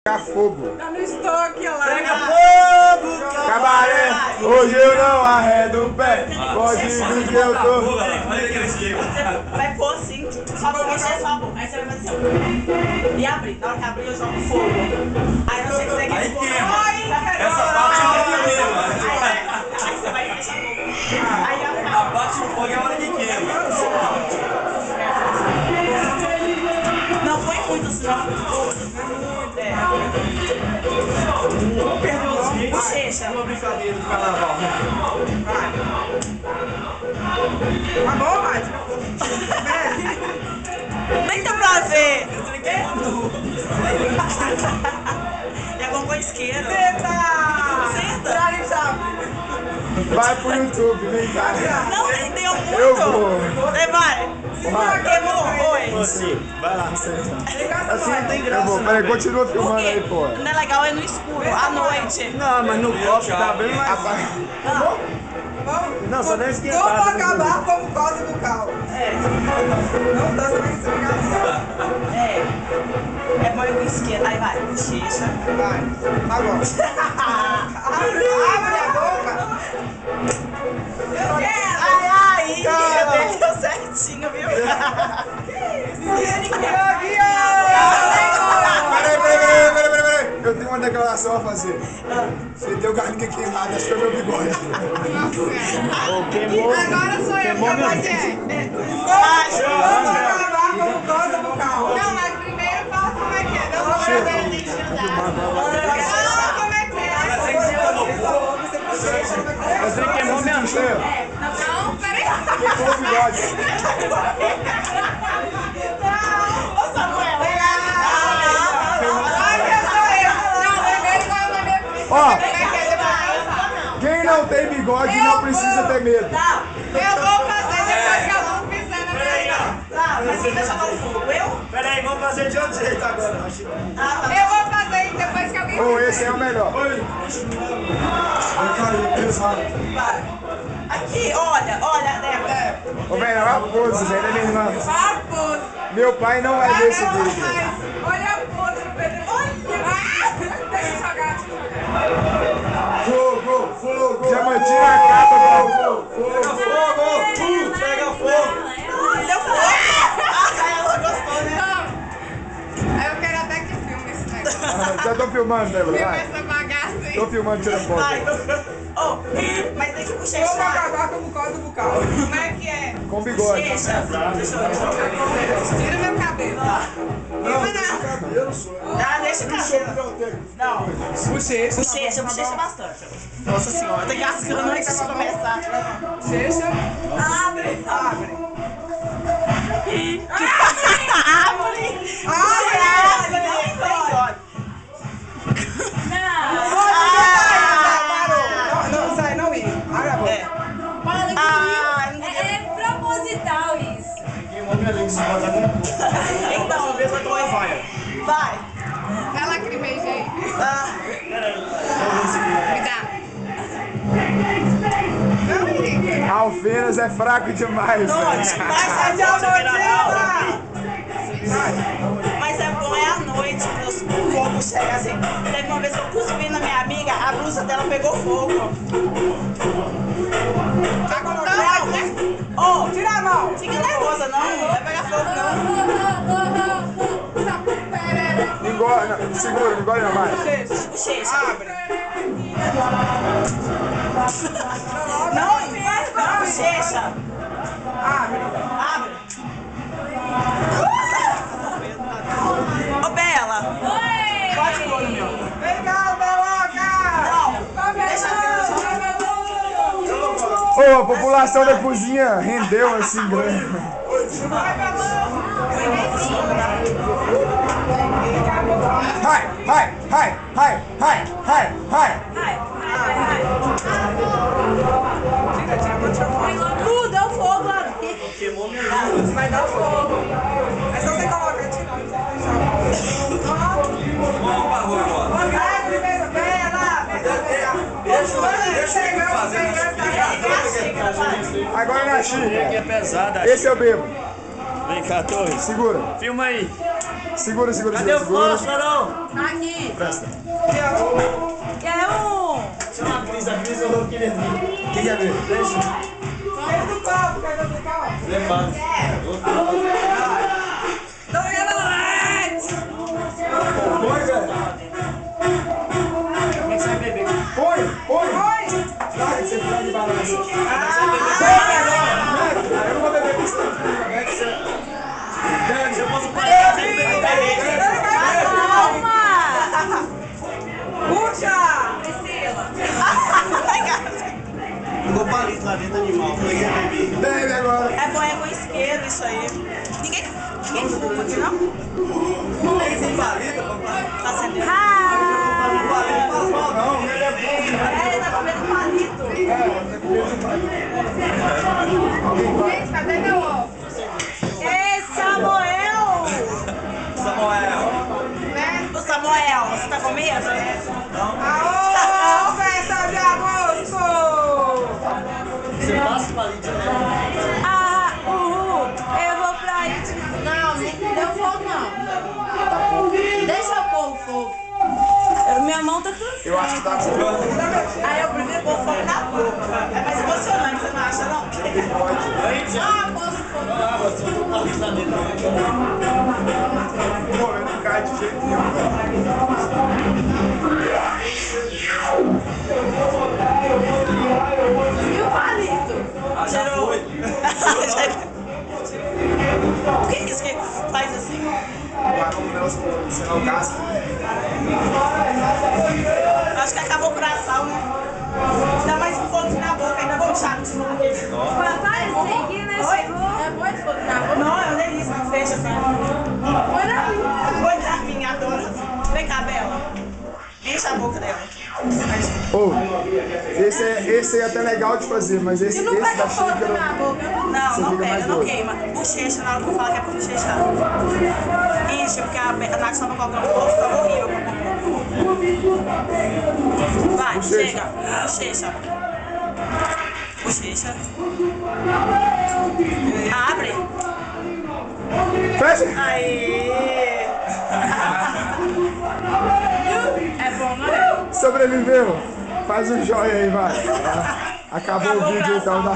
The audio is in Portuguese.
Pega fogo. Tá no estoque, olha lá. Pega fogo, Cabaré, hoje eu não arredo o pé. Pode vir que eu tô. Vai pôr assim, só pra mexer só a boca. Aí você vai fazer assim, e abrir. Na hora que abrir, eu jogo fogo. Aí você quiser que Aí fogo. queima. Ai, Essa parte é queima. aí você vai fechar a boca. Aí Abate o fogo é a hora que queima. não põe muito senão. Bochecha. Uma brincadeira do carnaval. Tá bom, Márcio? Nem dá pra ver. É alguma coisa esquerda. Senta! Senta. Vai pro YouTube, vem cá. Não rendeu muito. Eu vou. Vai. Queimou, oi. Você, vai lá, senta. Assim não tem graça. Eu vou, peraí, continua filmando aí, pô. Não é legal, é no escuro, à noite. Não, mas no copo tá bem mais. Não, só deve esquentar. Vamos acabar como causa do cal. Não dança mais explicação. É mãe com esquerda. Aí vai, bochecha. Vai, agora. Abre a boca. Ai, deu certinho, viu? Peraí. Eu tenho uma declaração a fazer. Você deu galinha queimada, acho que é meu bigode. Agora sou eu que vou fazer. Vamos acabar como causa do cal. Não, mas primeiro fala como é que é. Não, vou fazer a gente ajudar. Fala como é que é. Você queimou minha cheia. Não, peraí. Queimou o bigode. Ô, Samuel. Ó, quem não tem bigode não precisa ter medo. Tá, Eu vou fazer depois que eu vou pisando na tá, mas quem vai chamar o fogo? Eu? Peraí, vamos fazer de outro jeito agora. Eu vou fazer depois que alguém Ô, esse é o melhor. Aqui, olha, Débora. Ô, velho, é uma pose, velho, é minha irmã. Vamos. Meu pai não vai ver esse vídeo. Olha a pose do Pedro. Olha. Deixa eu jogar. Fogo. Diamantina acaba com Pega fogo! Pega fogo! Deu fogo. Ela gostou, né? Aí eu quero até que filme esse negócio. Já tô filmando, Débora, Filma vai. essa bagaça aí. Tô filmando, tirando foto. Vai. Oh, mas tem que Vamos bochechar. acabar como causa do cal. Como é que é? Com bigode. Bochecha. Deixa eu ver. Tira meu cabelo. Ah, deixa o cabelo. Não. Bochecha. Bochecha bastante. Nossa senhora, eu tô engasgando antes de começar. Bochecha. Abre. Abre. Abre. Não, sai, não ir. Abre a boca. É proposital isso. Queimou minha língua, se botar no cu. Então, Uma vez vai tomar vai. vai. Dá lacrimeja aí. Me dá. Não, Henrique. Alfenas é fraco demais, velho. Mas é bom, é à noite, meus fogos chegam assim. Teve uma vez que eu cuspi na minha amiga, a blusa dela pegou fogo. Tá com Não, calma, né? ô, Tira a mão. fica nervosa não vai pegar fogo não. Engole, não, segura, engole não mais. Bochecha. Abre. Não, bochecha. Abre. Abre. Ô, Bela. Pode pôr no meu. Vem cá, Beloca. Não, deixa Ô, a população da cozinha rendeu assim grande. Tudo, é o fogo lá. Queimou minha língua. Vai dar fogo. É só você colocar de novo. Vamos pra rua agora. Vai primeiro, Bela. Deixa eu fazer. Agora na Aqui China. é pesada. Esse eu bebo. Vem cá, Torres. Segura. Filma aí. Segura. Cadê o Segura. fósforo? Aqui. Presta. Quer um? Chama a Cris eu não queria vir. Quem quer ver? Deixa. Quer do pau, quer do pau. Levanta. Põe, velho. Como é que você vai beber? Põe. Oi! Larga que você fica de balança. Eu não vou beber isso. Se eu posso parar, você Calma! Puxa! Ficou palito lá dentro do animal. Falei que ia beber. Bebe agora. É bom, é com isqueiro isso aí. Ninguém fuma aqui, não? Sem palito, papai. Tá acendendo. Não, ele é bom. Ele tá comendo palito. Gente, cadê meu ovo? Ei, Samuel! Samuel. O Samuel, você tá com medo? Aô, festa de agosto! Você passa o palito, né? Ah, eu vou pra aí. Não, não deu fogo, não. Deixa eu pôr o fogo. Minha mão tá tudo. Eu acho que tá bom. Aí eu prefiro pôr fogo na boca. É mais emocionante, você não acha, não? Ah, posso fogo. Ah, você botou o palito lá dentro. Pô, eu não caio de jeito nenhum, velho. E o palito? Ah, já Tirou. foi. O que é isso que faz assim? O barulho Nelson, você não gasta. Acho que acabou o coração, né? Dá mais um pouquinho na boca, ainda vou puxar de novo aqui. Papai, esse aqui, né? Chegou. É bom de fogo na boca? Não, eu nem isso, não fecha assim. Põe na minha. Foi da minha adora. Vem cá, Bela. Enche a boca dela. Ô, esse aí é até legal de fazer, mas esse Não pega da fogo xícara... na boca. Não, Você não fica pega, mais não doido. queima. Bochecha, na hora que eu falar que é pra bochechar. Enche, porque a Nath só pra colocar no corpo, fica horrível. Vai, Bochecha. chega. Bochecha. Bochecha. Abre. Fecha! Aí. É bom, não é? Sobreviveu! Faz um joinha aí, vai. Acabou o vídeo então da...